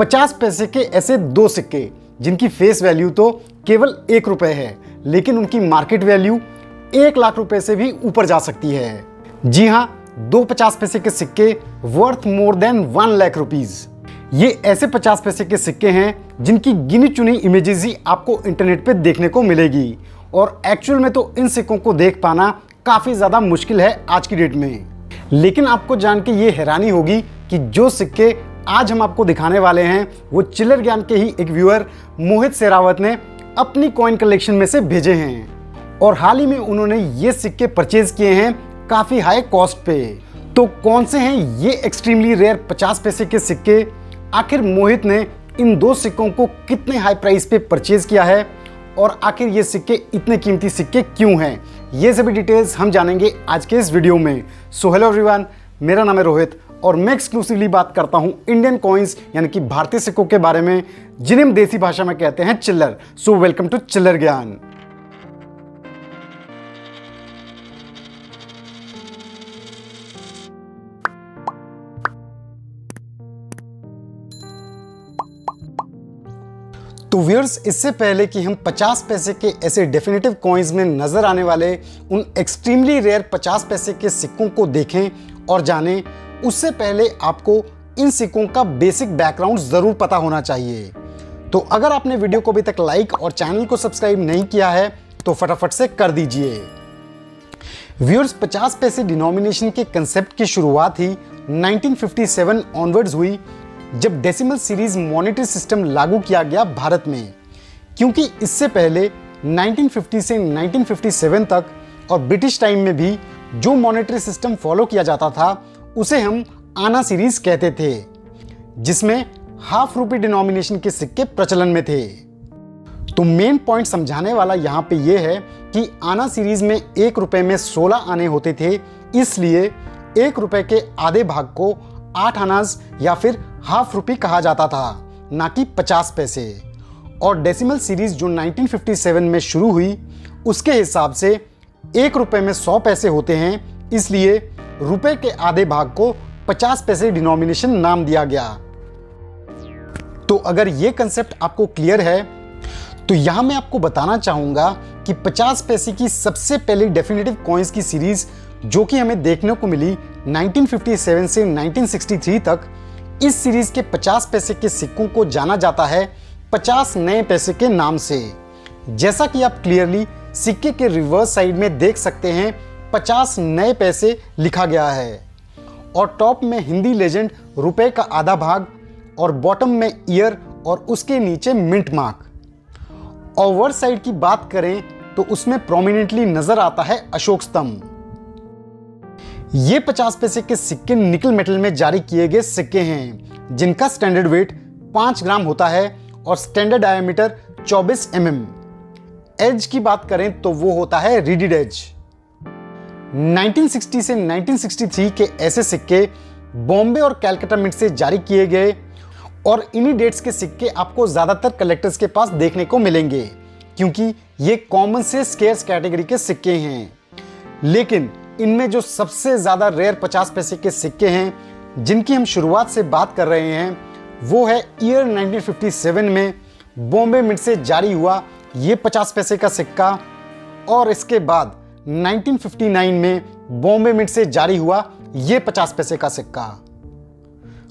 50 पैसे के ऐसे दो सिक्के जिनकी फेस वैल्यू तो केवल 1 रुपए है, लेकिन उनकी मार्केट वैल्यू 1 लाख रुपए से भी ऊपर जा सकती है। जी हाँ, दो 50 पैसे के सिक्के worth more than 1 lakh rupees. ये ऐसे 50 पैसे के सिक्के हैं जिनकी गिनी चुनी इमेजेस ही आपको इंटरनेट पे देखने को मिलेगी, और एक्चुअल में तो इन सिक्कों को देख पाना काफी ज्यादा मुश्किल है आज की डेट में। लेकिन आपको जान के ये हैरानी होगी कि जो सिक्के आज हम आपको दिखाने वाले हैं वो चिल्लर ज्ञान के ही एक व्यूअर मोहित सेरावत ने अपनी कॉइन कलेक्शन में से भेजे हैं, और हाल ही में उन्होंने ये सिक्के परचेज किए हैं काफी हाई कॉस्ट पे। तो कौन से हैं ये एक्सट्रीमली रेयर 50 पैसे के सिक्के, आखिर मोहित ने इन दो सिक्कों को कितने हाई प्राइस पे परचेज किया है, और आखिर ये सिक्के इतने कीमती सिक्के क्यों हैं, ये सभी डिटेल्स हम जानेंगे आज के इस वीडियो में। सो हेलो एवरीवन, मेरा नाम है रोहित और मैं एक्सक्लूसिवली बात करता हूं इंडियन कॉइन्स यानी कि भारतीय सिक्कों के बारे में, जिन्हें हम देसी भाषा में कहते हैं चिल्लर। सो वेलकम टू चिल्लर ज्ञान। तो व्यूअर्स, इससे पहले कि हम 50 पैसे के ऐसे डेफिनेटिव कॉइन्स में नजर आने वाले उन एक्सट्रीमली रेयर 50 पैसे के सिक्कों को देखें और जानें, उससे पहले आपको इन सिक्कों का बेसिक बैकग्राउंड जरूर पता होना चाहिए। तो अगर आपने वीडियो को अभी तक लाइक और चैनल को सब्सक्राइब नहीं किया है तो फटाफट से कर दीजिए। व्यूअर्स, 50 पैसे डिनोमिनेशन के कंसेप्ट की शुरुआत ही 1957 ऑनवर्ड्स हुई, जब डेसिमल सीरीज मॉनेटरी सिस्टम लागू किया गया भारत में। क्योंकि इससे पहले 1950 से 1957 तक और ब्रिटिश टाइम में भी जो मॉनेटरी सिस्टम फॉलो किया जाता था उसे हम आना सीरीज कहते थे, जिसमें हाफ रुपी डिनोमिनेशन के सिक्के प्रचलन में थे। तो मेन पॉइंट समझाने वाला यहाँ पे ये है कि आना सीरीज में 1 रुपए में 16 आने होते थे, इसलिए 1 रुपए के आधे भाग को 8 आनाज या फिर हाफ रुपी कहा जाता था, ना कि 50 पैसे। और डेसिमल सीरीज जो 1957 में शुरू हुई उसके हिसाब से 1 रुपए में 100 पैसे होते हैं, इसलिए रुपए के आधे भाग को 50 पैसे डिनोमिनेशन नाम दिया गया। तो अगर ये कंसेप्ट आपको क्लियर है तो यहां मैं आपको बताना चाहूंगा कि 50 पैसे की सबसे पहली डेफिनेटिव कॉइन्स की सीरीज जो कि हमें देखने को मिली 1957 से 1963 तक, इस सीरीज के 50 पैसे के सिक्कों को जाना जाता है 50 नए पैसे के नाम से। जैसा कि आप क्लियरली सिक्के के रिवर्स साइड में देख सकते हैं, 50 नए पैसे लिखा गया है, और टॉप में हिंदी लेजेंड रुपए का आधा भाग, और बॉटम में ईयर और उसके नीचे मिंट मार्क। ओवर साइड की बात करें तो उसमें प्रोमिनेंटली नजर आता है अशोक स्तंभ। ये 50 पैसे के सिक्के निकल मेटल में जारी किए गए सिक्के हैं, जिनका स्टैंडर्ड वेट 5 ग्राम होता है और स्टैंडर्ड डायमीटर 24 mm। एज की बात करें तो वो होता है रीडेड एज। 1960 से 1963 के ऐसे सिक्के बॉम्बे और कैलकाटा मिंट से जारी किए गए, और इन्हीं डेट्स के सिक्के आपको ज्यादातर कलेक्टर्स के पास देखने को मिलेंगे, क्योंकि ये कॉमन से स्केर्स कैटेगरी के सिक्के हैं। लेकिन इनमें जो सबसे ज्यादा रेयर 50 पैसे के सिक्के हैं जिनकी हम शुरुआत से बात कर रहे हैं, वो है ईयर 1957 में बॉम्बे मिंट से जारी हुआ ये 50 पैसे का सिक्का, और इसके बाद 1959 में बॉम्बे मिंट से जारी हुआ ये 50 पैसे का सिक्का।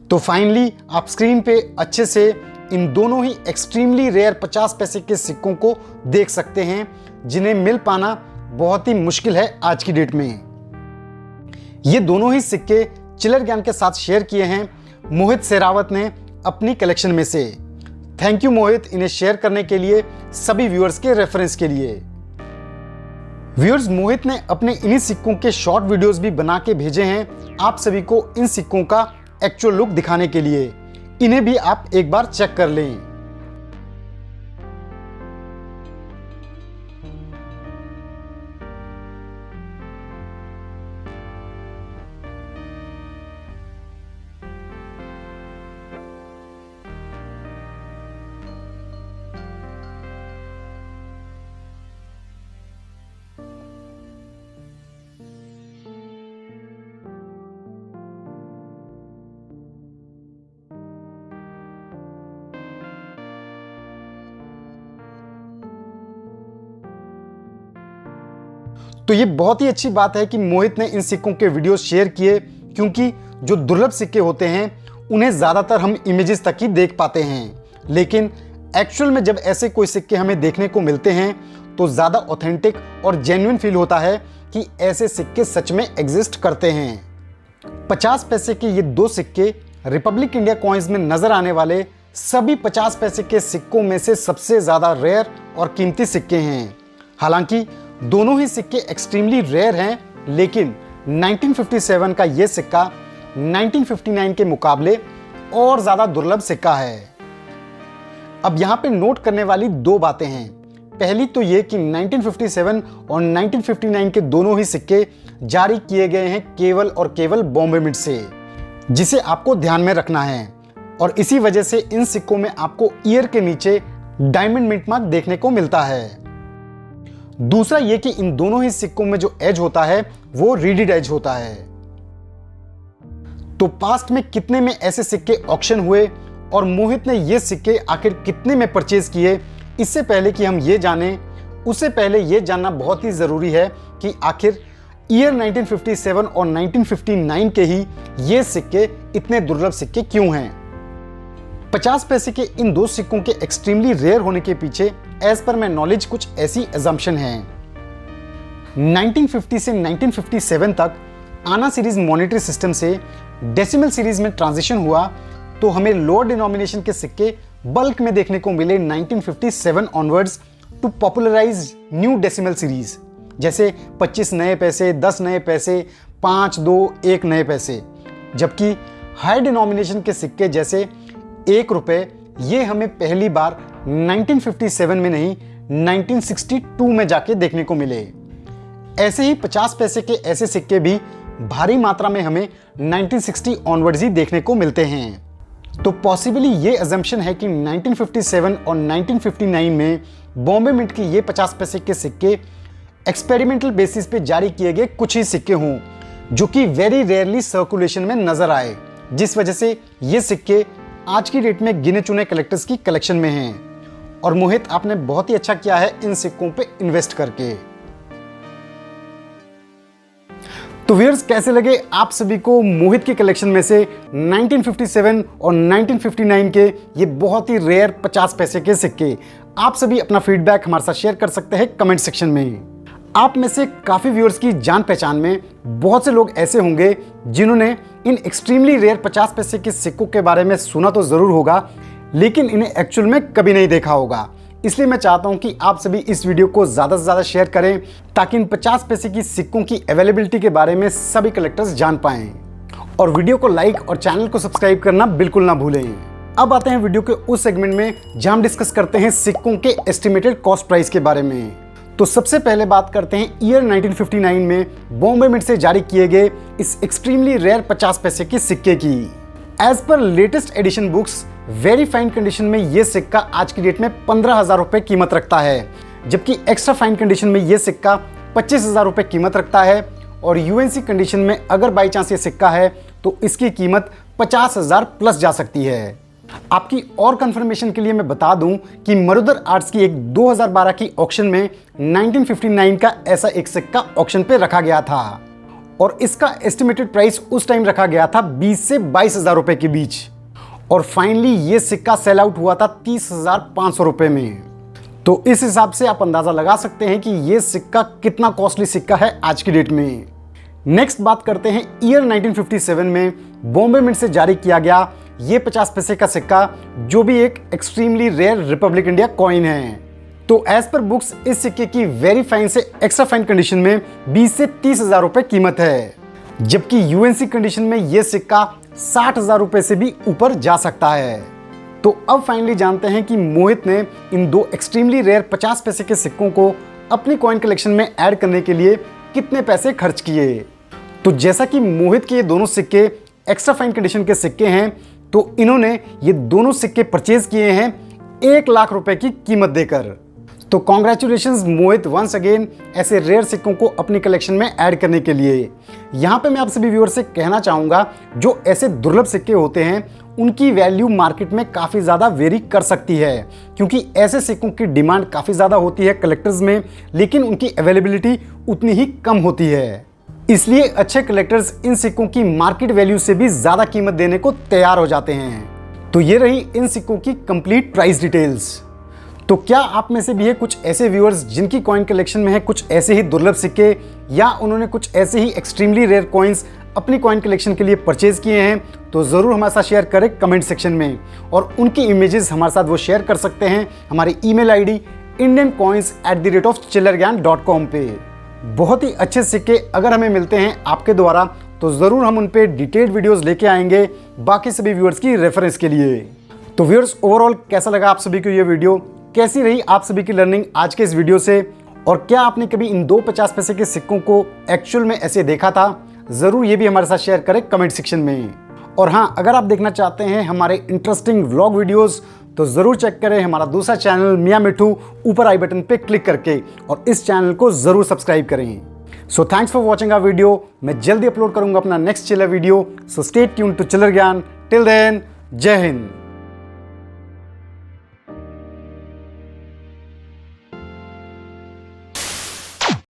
तो फाइनली आप स्क्रीन पे अच्छे से इन दोनों ही एक्सट्रीमली रेयर 50 पैसे के सिक्कों को देख सकते हैं, जिन्हें मिल पाना बहुत ही मुश्किल है आज की डेट में। ये दोनों ही सिक्के चिल्लर ज्ञान के साथ शेयर किए हैं मोहित सेरावत ने अपनी कलेक्शन में से। थैंक यू मोहित, इन्हें शेयर करने के लिए, सभी व्यूअर्स के रेफरेंस के लिए। व्यूअर्स, मोहित ने अपने इन्हीं सिक्कों के शॉर्ट वीडियोस भी बना के भेजे हैं आप सभी को इन सिक्कों का एक्चुअल लुक दिखाने के लिए। इन्हें भी आप एक बार चेक कर लें। तो ये बहुत ही अच्छी बात है कि मोहित ने इन सिक्कों के वीडियो शेयर किए, क्योंकि जो दुर्लभ सिक्के होते हैं उन्हें ज़्यादातर हम इमेजेस तक ही देख पाते हैं, लेकिन एक्चुअल में जब ऐसे कोई सिक्के हमें देखने को मिलते हैं तो ज़्यादा ऑथेंटिक और जेन्युइन फील होता है कि ऐसे सिक्के सच में एग्जिस्ट करते हैं। 50 पैसे के ये 2 सिक्के रिपब्लिक इंडिया कॉइन्स में नजर आने वाले सभी 50 पैसे के सिक्कों में से सबसे ज़्यादा रेयर और कीमती सिक्के हैं। हालांकि दोनों ही सिक्के एक्सट्रीमली रेयर हैं, लेकिन 1957 का ये सिक्का 1959 के मुकाबले और ज़्यादा दुर्लभ सिक्का है। अब यहाँ पे नोट करने वाली 2 बातें हैं। पहली तो ये कि 1957 और 1959 के दोनों ही सिक्के जारी किए गए हैं केवल और केवल बॉम्बे मिंट से, जिसे आपको ध्यान में रखना है। और इसी वजह से इन सिक्कों में आपको ईयर के नीचे डायमंड मिंट मार्क देखने को मिलता है। दूसरा ये कि इन दोनों ही सिक्कों में जो एज होता है वो रीडेड एज होता है। तो पास्ट में कितने में ऐसे सिक्के ऑक्शन हुए और मोहित ने ये सिक्के आखिर कितने में परचेज किए, इससे पहले कि हम ये जानें, उससे पहले ये जानना बहुत ही ज़रूरी है कि आखिर ईयर 1957 और 1959 के ही ये सिक्के इतने दुर्लभ सिक्के क्यों हैं। 50 पैसे के इन 2 सिक्कों के एक्सट्रीमली रेयर होने के पीछे एज पर माय नॉलेज कुछ ऐसी एजम्पशन है। 1950 से 1957 तक आना सीरीज मॉनेटरी सिस्टम से डेसिमल सीरीज में ट्रांजिशन हुआ, तो हमें लोअर डिनोमिनेशन के सिक्के बल्क में देखने को मिले 1957 onwards to popularise new decimal series, जैसे 25 नए पैसे, 10 नए पैसे, 5, 2, 1 नए पैसे। जबकि हाई डिनोमिनेशन के सिक्के जैसे 1 रुपए, ये हमें पहली बार 1957 में नहीं 1962 में जाके देखने को मिले। ऐसे ही 50 पैसे के ऐसे सिक्के भी भारी मात्रा में हमें 1960 ऑनवर्ड्स ही देखने को मिलते हैं। तो पॉसिबली ये अजम्पशन है कि 1957 और 1959 में बॉम्बे मिंट के ये 50 पैसे के सिक्के एक्सपेरिमेंटल बेसिस पे जारी किए गए कुछ ही सिक्के हों, जो कि वेरी रेयरली सर्कुलेशन में नजर आए, जिस वजह से ये सिक्के आज की डेट में गिने चुने कलेक्टर्स की कलेक्शन में हैं। और मोहित, आपने बहुत ही अच्छा किया है इन सिक्कों पे इन्वेस्ट करके। तो व्यूअर्स, कैसे लगे आप सभी को मोहित की कलेक्शन में से 1957 और 1959 के ये बहुत ही रेयर 50 पैसे के सिक्के? आप सभी अपना फीडबैक हमारे साथ शेयर कर सकते हैं कमेंट सेक्शन में। आप में से काफ़ी व्यूअर्स की जान पहचान में बहुत से लोग ऐसे होंगे जिन्होंने इन एक्सट्रीमली रेयर 50 पैसे के सिक्कों के बारे में सुना तो ज़रूर होगा, लेकिन इन्हें एक्चुअल में कभी नहीं देखा होगा। इसलिए मैं चाहता हूं कि आप सभी इस वीडियो को ज़्यादा से ज़्यादा शेयर करें, ताकि इन 50 पैसे की सिक्कों की अवेलेबिलिटी के बारे में सभी कलेक्टर्स जान पाएं। और वीडियो को लाइक और चैनल को सब्सक्राइब करना बिल्कुल ना भूलें। अब आते हैं वीडियो के उस सेगमेंट में जहां हम डिस्कस करते हैं सिक्कों के एस्टिमेटेड कॉस्ट प्राइस के बारे में। तो सबसे पहले बात करते हैं ईयर 1959 में बॉम्बे मिंट से जारी किए गए इस एक्सट्रीमली रेयर 50 पैसे के सिक्के की। एज पर latest edition books, very fine condition में ये सिक्का आज की डेट में 15,000 रुपए कीमत रखता है, जबकि एक्स्ट्रा फाइन कंडीशन में ये सिक्का 25,000 रुपए कीमत रखता है। और यूएनसी कंडीशन में अगर बाई चांस ये सिक्का है तो इसकी कीमत 50,000 प्लस जा सकती है। आपकी और कंफर्मेशन के लिए मैं बता दूं कि मरुदर आर्ट्स की एक 2012 की ऑक्शन में 1959 का ऐसा एक सिक्का ऑक्शन पे रखा गया था, और इसका एस्टिमेटेड प्राइस उस टाइम रखा गया था 20 से 22,000 रुपए के बीच। और फाइनली ये सिक्का सेल आउट हुआ था 30,500 रुपए में। तो इस हिसाब से आप अंदाजा लगा सकते हैं कि ये सिक्का कितना कॉस्टली सिक्का है आज की डेट में। नेक्स्ट बात करते हैं ईयर 1957 में बॉम्बे मिंट से जारी किया गया ये 50 पैसे का सिक्का, जो भी एक extremely rare republic India coin है। तो एज पर बुक्स इस सिक्के की वेरी फाइन से एक्स्ट्रा फाइन कंडीशन में 20 से 30,000 रुपए कीमत है, जबकि यूएनसी कंडीशन में यह सिक्का 60,000 रुपए से भी ऊपर जा सकता है। तो अब फाइनली जानते हैं कि मोहित ने इन 2 एक्सट्रीमली रेयर 50 पैसे के सिक्कों को अपनी कॉइन कलेक्शन में ऐड करने के लिए कितने पैसे खर्च किए। तो जैसा कि मोहित के ये दोनों सिक्के एक्स्ट्रा फाइन कंडीशन के सिक्के हैं, तो इन्होंने ये दोनों सिक्के परचेज किए हैं 1 लाख रुपए की कीमत देकर। तो कॉन्ग्रेचुलेशंस मोहित वंस अगेन ऐसे रेयर सिक्कों को अपनी कलेक्शन में ऐड करने के लिए। यहाँ पे मैं आप सभी व्यूअर से कहना चाहूँगा, जो ऐसे दुर्लभ सिक्के होते हैं उनकी वैल्यू मार्केट में काफ़ी ज़्यादा वेरी कर सकती है, क्योंकि ऐसे सिक्कों की डिमांड काफ़ी ज़्यादा होती है कलेक्टर्स में, लेकिन उनकी अवेलेबिलिटी उतनी ही कम होती है। इसलिए अच्छे कलेक्टर्स इन सिक्कों की मार्केट वैल्यू से भी ज़्यादा कीमत देने को तैयार हो जाते हैं। तो ये रही इन सिक्कों की कंप्लीट प्राइस डिटेल्स। तो क्या आप में से भी है कुछ ऐसे व्यूअर्स जिनकी कॉइन कलेक्शन में है कुछ ऐसे ही दुर्लभ सिक्के, या उन्होंने कुछ ऐसे ही एक्सट्रीमली रेयर कॉइन्स अपनी कॉइन कलेक्शन के लिए परचेज किए हैं? तो ज़रूर हमारे साथ शेयर करें कमेंट सेक्शन में, और उनकी इमेजेस हमारे साथ वो शेयर कर सकते हैं हमारी ईमेल आईडी indiancoins@chillergyan.com पे। बहुत ही अच्छे सिक्के अगर हमें मिलते हैं आपके द्वारा तो ज़रूर हम उन पे डिटेल्ड वीडियोस लेके आएंगे बाकी सभी व्यूअर्स की रेफरेंस के लिए। तो व्यूअर्स, ओवरऑल कैसा लगा आप सभी को ये वीडियो? कैसी रही आप सभी की लर्निंग आज के इस वीडियो से? और क्या आपने कभी इन 2 50 पैसे के सिक्कों को एक्चुअल में ऐसे देखा था? ज़रूर ये भी हमारे साथ शेयर करें कमेंट सेक्शन में। और हाँ, अगर आप देखना चाहते हैं हमारे इंटरेस्टिंग व्लॉग वीडियोस तो ज़रूर चेक करें हमारा दूसरा चैनल मियां मिठू ऊपर आई बटन पे क्लिक करके, और इस चैनल को ज़रूर सब्सक्राइब करें। So thanks for watching our video. मैं जल्दी अपलोड करूंगा अपना next chiller video. So stay tuned to chiller Gyan. Till then, जय हिंद।